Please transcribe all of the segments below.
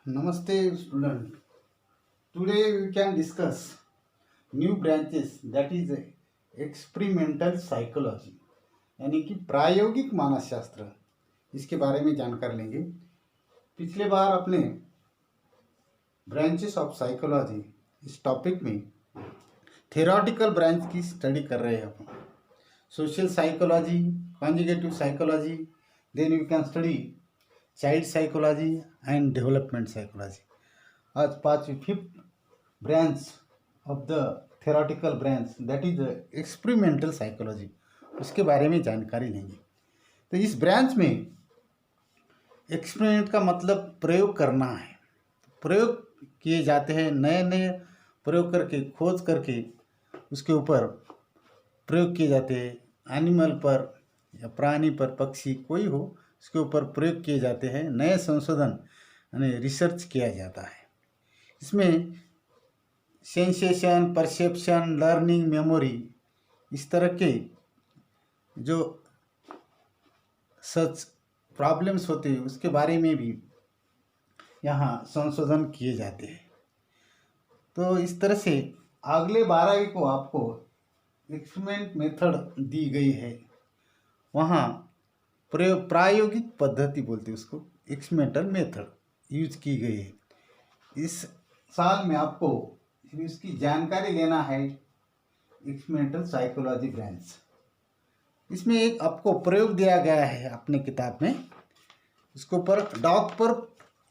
Namaste student. Today we can discuss new branches that is experimental psychology यानी कि प्रायोगिक मानसशास्त्र। इसके बारे में जानकारी लेंगे। पिछले बार अपने ब्रांचेस ऑफ साइकोलॉजी इस टॉपिक में थेरोटिकल ब्रांच की स्टडी कर रहे हैं अपन। Social psychology, conjugative psychology, then you can study child psychology and development psychology. आज पांचवी fifth branch of the theoretical branch that is experimental psychology, उसके बारे में जानकारी लेंगे। तो इस ब्रांच में एक्सपेरिमेंट का मतलब प्रयोग करना है। प्रयोग किए जाते हैं, नए नए प्रयोग करके, खोज करके उसके ऊपर प्रयोग किए जाते हैं। एनिमल पर या प्राणी पर, पक्षी कोई हो, उसके ऊपर प्रयोग किए जाते हैं। नए संशोधन यानी रिसर्च किया जाता है। इसमें सेंसेशन, परसेप्शन, लर्निंग, मेमोरी, इस तरह के जो सच प्रॉब्लम्स होते हैं उसके बारे में भी यहाँ संशोधन किए जाते हैं। तो इस तरह से अगले 12वीं को आपको एक्सपेरिमेंट मेथड दी गई है। वहाँ प्रायोगिक पद्धति बोलते हैं उसको, एक्सपेरिमेंटल मेथड यूज की गई है। इस साल में आपको इसकी जानकारी लेना है एक्सपेरिमेंटल साइकोलॉजी ब्रांच। इसमें एक आपको प्रयोग दिया गया है अपने किताब में, उसके ऊपर डॉग पर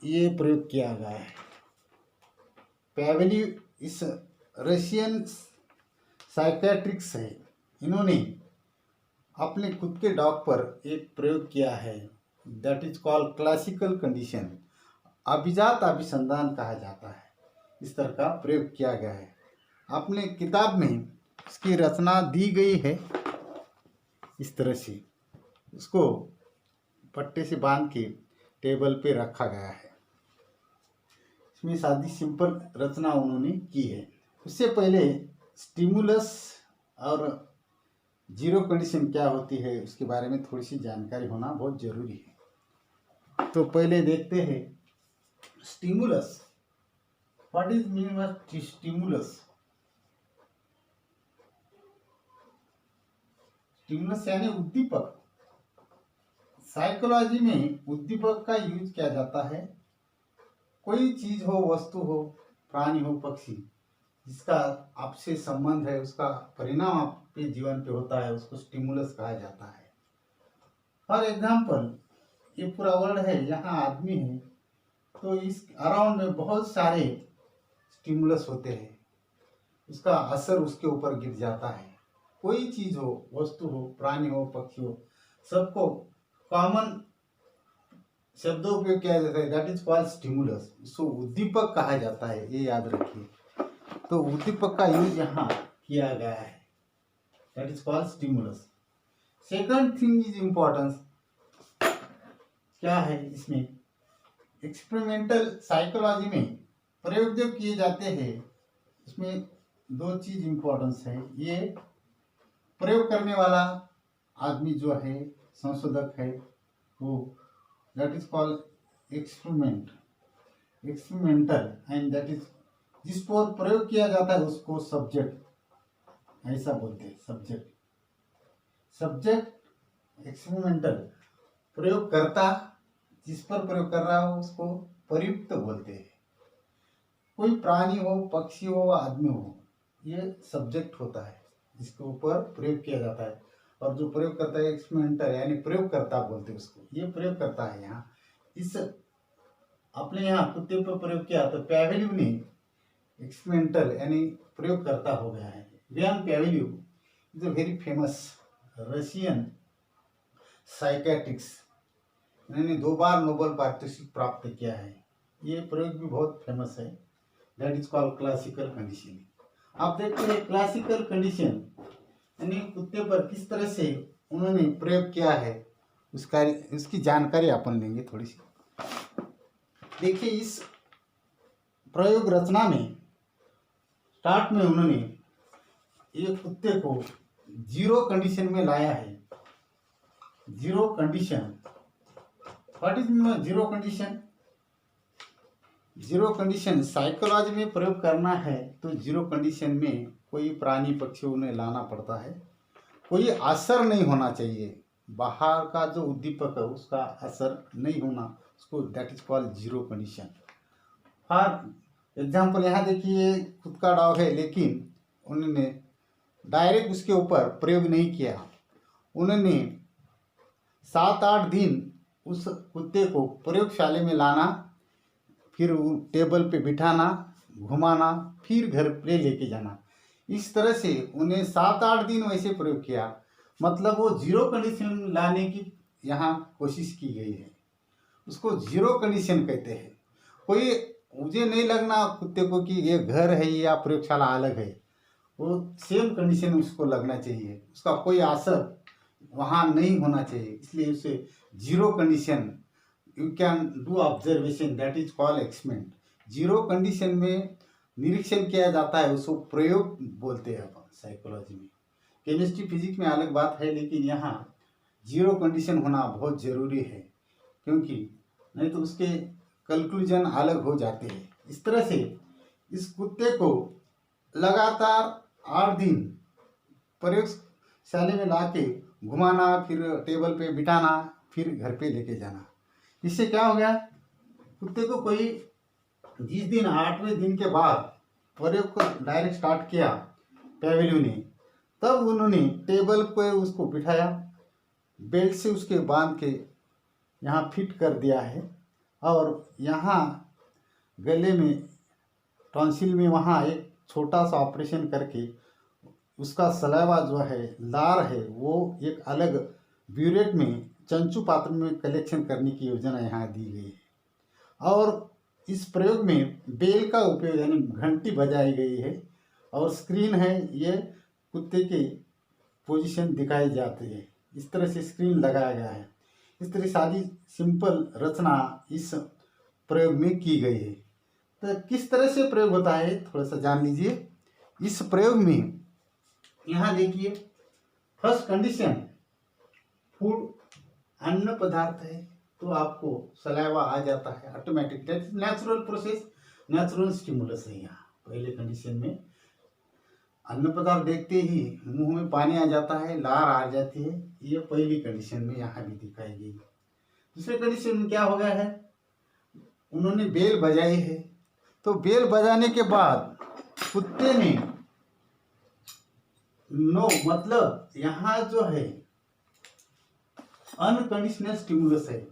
ये प्रयोग किया गया है। पैवेली इस रशियन साइकेट्रिक्स है, इन्होंने अपने खुद के डॉग पर एक प्रयोग किया है, that is called classical condition, अभिजात अभिसंधान कहा जाता है। इस तरह का प्रयोग किया गया है। अपने किताब में इसकी रचना दी गई है। इस तरह से उसको पट्टे से बांध के टेबल पे रखा गया है। इसमें सादी सिंपल रचना उन्होंने की है। उससे पहले स्टिमुलस और जीरो कंडीशन क्या होती है उसके बारे में थोड़ी सी जानकारी होना बहुत जरूरी है। तो पहले देखते हैं stimulus. What is mean by stimulus? Stimulus यानी उद्दीपक। साइकोलॉजी में उद्दीपक का यूज किया जाता है। कोई चीज हो, वस्तु हो, प्राणी हो, पक्षी, जिसका आपसे संबंध है, उसका परिणाम आपके जीवन पे होता है, उसको स्टिमुलस कहा जाता है। फॉर एग्जाम्पल, ये पूरा वर्ल्ड है, यहाँ आदमी है, तो इस अराउंड में बहुत सारे स्टिमुलस होते हैं, उसका असर उसके ऊपर गिर जाता है। कोई चीज हो, वस्तु हो, प्राणी हो, पक्षी हो, सबको कॉमन शब्दों उपयोग किया जाता है, दैट इज कॉल्ड स्टिमुलस। इसको उद्दीपक कहा जाता है, ये याद रखिए। तो उद्दीपक का यूज यहाँ किया गया है, that is called stimulus. Second thing is importance. क्या है इसमें? एक्सपेरिमेंटल साइकोलॉजी में प्रयोग जो किए जाते हैं उसमें दो चीज इम्पोर्टेंस है। ये प्रयोग करने वाला आदमी जो है, संशोधक है, वो that is called experimental, and that is जिस पर प्रयोग किया जाता है उसको सब्जेक्ट, ऐसा बोलते हैं। सब्जेक्ट एक्सपेरिमेंटल, प्रयोगकर्ता, जिस पर प्रयोग कर रहा हो उसको प्रयुक्त बोलते हैं। कोई प्राणी हो, पक्षी हो, आदमी हो, ये सब्जेक्ट होता है जिसके ऊपर प्रयोग किया जाता है। और जो प्रयोग करता है एक्सपेरिमेंटल यानी प्रयोगकर्ता बोलते हैं उसको। ये प्रयोग करता है। यहाँ इस अपने यहाँ कुत्ते पर प्रयोग किया तो पैवेल्यू ने एक्सपेरिमेंटल यानी प्रयोगकर्ता हो गया है। Ivan Pavlov is a very famous Russian psychiatrics, इन्होंने 2 बार नोबेल पारितोषिक प्राप्त किया है। ये प्रयोग भी बहुत फेमस है, that is called classical condition. आप देखते हैं क्लासिकल कंडीशन यानी कुत्ते पर किस तरह से उन्होंने प्रयोग किया है, उसकी जानकारी अपन लेंगे थोड़ी सी। देखिए, इस प्रयोग रचना में स्टार्ट में उन्होंने एक कुत्ते को जीरो कंडीशन में लाया है। Zero condition, what is mean zero condition? Zero condition psychology में प्रयोग करना है तो जीरो कंडीशन में कोई प्राणी पक्षी उन्हें लाना पड़ता है, कोई असर नहीं होना चाहिए, बाहर का जो उद्दीपक है उसका असर नहीं होना, उसको that is called zero condition. For example यहाँ देखिए, खुद का डॉग है लेकिन उन्होंने डायरेक्ट उसके ऊपर प्रयोग नहीं किया, उन्होंने 7-8 दिन उस कुत्ते को प्रयोगशाला में लाना, फिर टेबल पे बिठाना, घुमाना, फिर घर पे लेके जाना, इस तरह से उन्हें 7-8 दिन वैसे प्रयोग किया। मतलब वो जीरो कंडीशन लाने की यहाँ कोशिश की गई है, उसको जीरो कंडीशन कहते हैं। कोई मुझे नहीं लगना कुत्ते को कि ये घर है या प्रयोगशाला अलग है, वो सेम कंडीशन उसको लगना चाहिए, उसका कोई असर वहाँ नहीं होना चाहिए, इसलिए उसे zero condition you can do observation that is called experiment. Zero condition में निरीक्षण किया जाता है, उसको प्रयोग बोलते हैं अपन साइकोलॉजी में। केमिस्ट्री फिजिक्स में अलग बात है, लेकिन यहाँ जीरो कंडीशन होना बहुत ज़रूरी है, क्योंकि नहीं तो उसके कंक्लूजन अलग हो जाते हैं। इस तरह से इस कुत्ते को लगातार 8 दिन प्रयोगशाला में लाके घुमाना, फिर टेबल पे बिठाना, फिर घर पे लेके जाना। इससे क्या हो गया, कुत्ते को कोई जिस दिन 8वें दिन के बाद प्रयोग को डायरेक्ट स्टार्ट किया पैवेलियो ने, तब उन्होंने टेबल पे उसको बिठाया, बेल्ट से उसके बांध के यहाँ फिट कर दिया है, और यहाँ गले में टॉन्सिल में वहाँ एक छोटा सा ऑपरेशन करके उसका सलाइवा जो है, लार है, वो एक अलग ब्यूरेट में चंचू पात्र में कलेक्शन करने की योजना यहाँ दी गई है। और इस प्रयोग में बेल का उपयोग यानी घंटी बजाई गई है, और स्क्रीन है, ये कुत्ते के पोजीशन दिखाई जाती है, इस तरह से स्क्रीन लगाया गया है। इस तरह सारी सिंपल रचना इस प्रयोग में की गई है। तो किस तरह से प्रयोग होता है थोड़ा सा जान लीजिए। इस प्रयोग में यहाँ देखिए, फर्स्ट कंडीशन फूड अन्न पदार्थ है तो आपको सलाइवा आ जाता है automatic, that is natural process, natural stimulus है। यहाँ पहले कंडीशन में अन्न पदार्थ देखते ही मुंह में पानी आ जाता है, लार आ जाती है, ये पहली कंडीशन में यहाँ भी दिखाई गई। दूसरे कंडीशन में क्या हो गया है, उन्होंने बेल बजाई है, तो बेल बजाने के बाद कुत्ते ने नो, मतलब यहाँ जो है अनकंडीशनल स्टिमुलस है,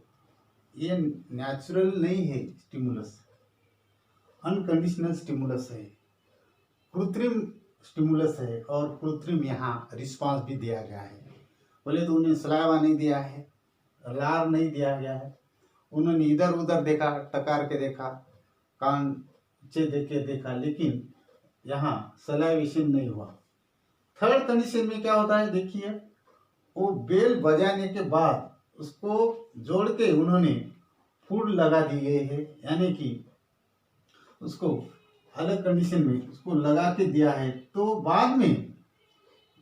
ये नेचुरल नहीं है स्टिमुलस, अनकंडीशनल स्टिमुलस है, कृत्रिम स्टिमुलस है, और कृत्रिम यहाँ रिस्पांस भी दिया गया है। बोले तो उन्हें सलाइवा नहीं दिया है, लार नहीं दिया गया है, उन्होंने इधर उधर देखा, टकार के देखा, कान से देखे देखा, लेकिन यहाँ सलाइवेशन नहीं हुआ। थर्ड कंडीशन में क्या होता है देखिए, वो बेल बजाने के बाद उसको जोड़ के उन्होंने फूड लगा दी गई है, यानी कि उसको अलग कंडीशन में उसको लगा के दिया है, तो बाद में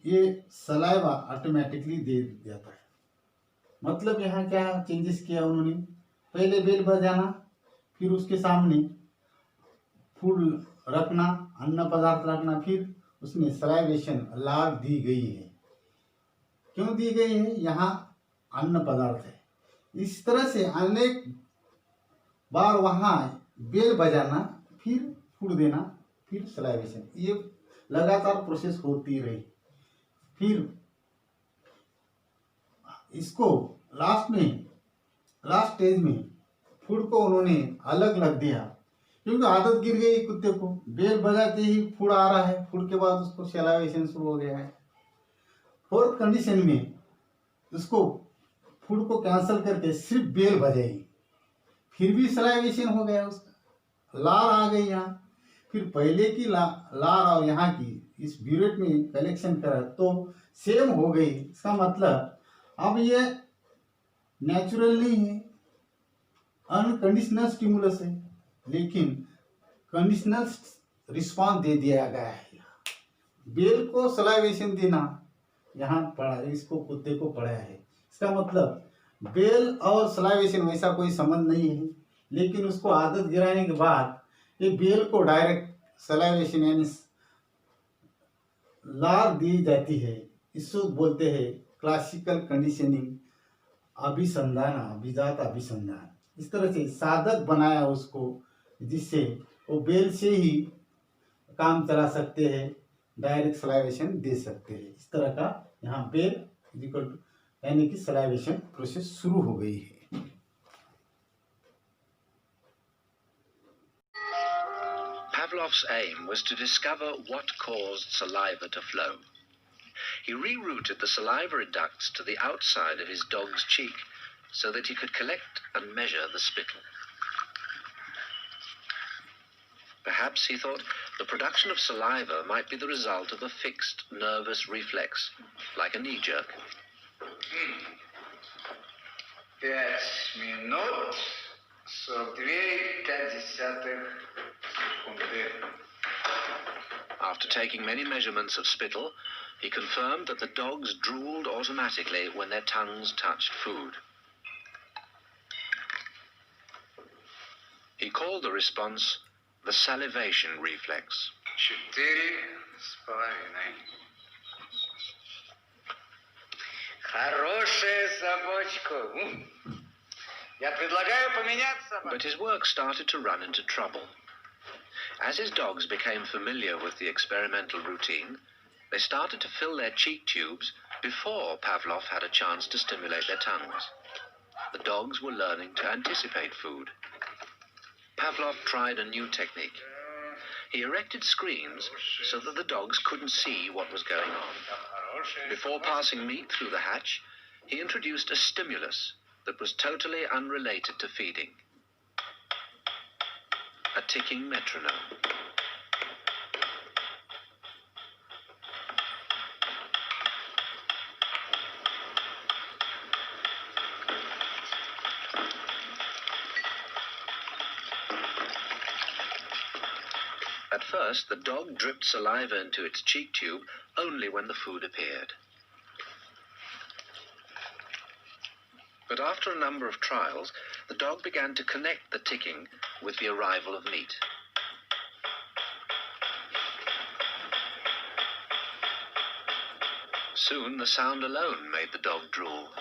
ये सलाइवा ऑटोमेटिकली दे जाता है। मतलब यहाँ क्या चेंजेस किया उन्होंने, पहले बेल बजाना, फिर उसके सामने फूड रखना, अन्न पदार्थ रखना, फिर उसमें सलाइवेशन लार दी गई है। क्यों दी गई है, यहाँ अन्न पदार्थ है। इस तरह से अनेक बार वहाँ बेल बजाना, फिर फूड देना, फिर सलाइवेशन, ये लगातार प्रोसेस होती रही। फिर इसको लास्ट स्टेज में फूड को उन्होंने अलग लग दिया, क्योंकि आदत गिर गई कुत्ते को, बेल बजाते ही फूड आ रहा है, फूड के बाद उसको सलाइवेशन शुरू हो गया है। फोर्थ कंडीशन में उसको फूड को कैंसिल करके सिर्फ बेल बजाई, फिर भी सलाइवेशन हो गया, उसका लार आ गई यहाँ, फिर पहले की लार और यहाँ की इस ब्यूरेट में कलेक्शन करा तो सेम हो गई। इसका मतलब अब ये नेचुरल नहीं है, अनकंडीशनल स्टिमुलस है, लेकिन कंडीशनल रिस्पांस दे दिया गया है। बेल को सलाइवेशन देना यहाँ पढ़ा, इसको कुत्ते को पढ़ाया है। इसका मतलब बेल और सलाइवेशन वैसा कोई संबंध नहीं है, लेकिन उसको आदत गिराने के बाद ये बेल को डायरेक्ट सलाइवेशन यानी लार दी जाती है। इसको बोलते हैं क्लासिकल कंडीशनिंग, अभिसंधान, अभिजात अभिसंधान। इस तरह से साधक बनाया उसको, जिससे वो बेल से ही काम चला सकते हैं, डायरेक्ट सलाइवेशन दे सकते हैं। इस तरह का यहाँ बेल यानी कि सलाइवेशन प्रोसेस शुरू हो गई है। Pavlov's aim was to discover what caused saliva to flow. He rerouted the salivary ducts to the outside of his dog's cheek so that he could collect and measure the spittle. Perhaps, he thought, the production of saliva might be the result of a fixed nervous reflex, like a knee jerk. 5 минут 42,5 секунды. After taking many measurements of spittle, he confirmed that the dogs drooled automatically when their tongues touched food. He called the response the salivation reflex. 4,5. Хорошая собачка. Я предлагаю поменять собаку. But his work started to run into trouble. As his dogs became familiar with the experimental routine, they started to fill their cheek tubes before Pavlov had a chance to stimulate their tongues. The dogs were learning to anticipate food. Pavlov tried a new technique. He erected screens so that the dogs couldn't see what was going on. Before passing meat through the hatch, he introduced a stimulus that was totally unrelated to feeding. A ticking metronome. At first, the dog dripped saliva into its cheek tube only when the food appeared. But after a number of trials, the dog began to connect the ticking with the arrival of meat. Soon, the sound alone made the dog drool.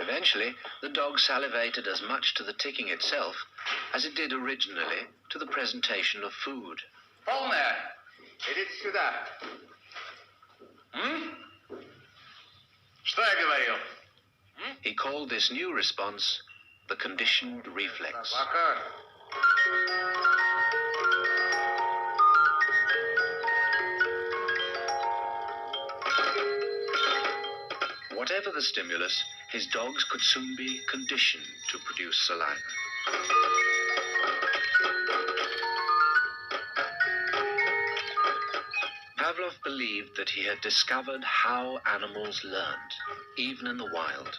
Eventually, the dog salivated as much to the ticking itself as it did originally to the presentation of food. Полная. Идите сюда. Что я говорил? He called this new response the conditioned reflex. Собака. Whatever the stimulus, his dogs could soon be conditioned to produce saliva. Pavlov believed that he had discovered how animals learned, even in the wild.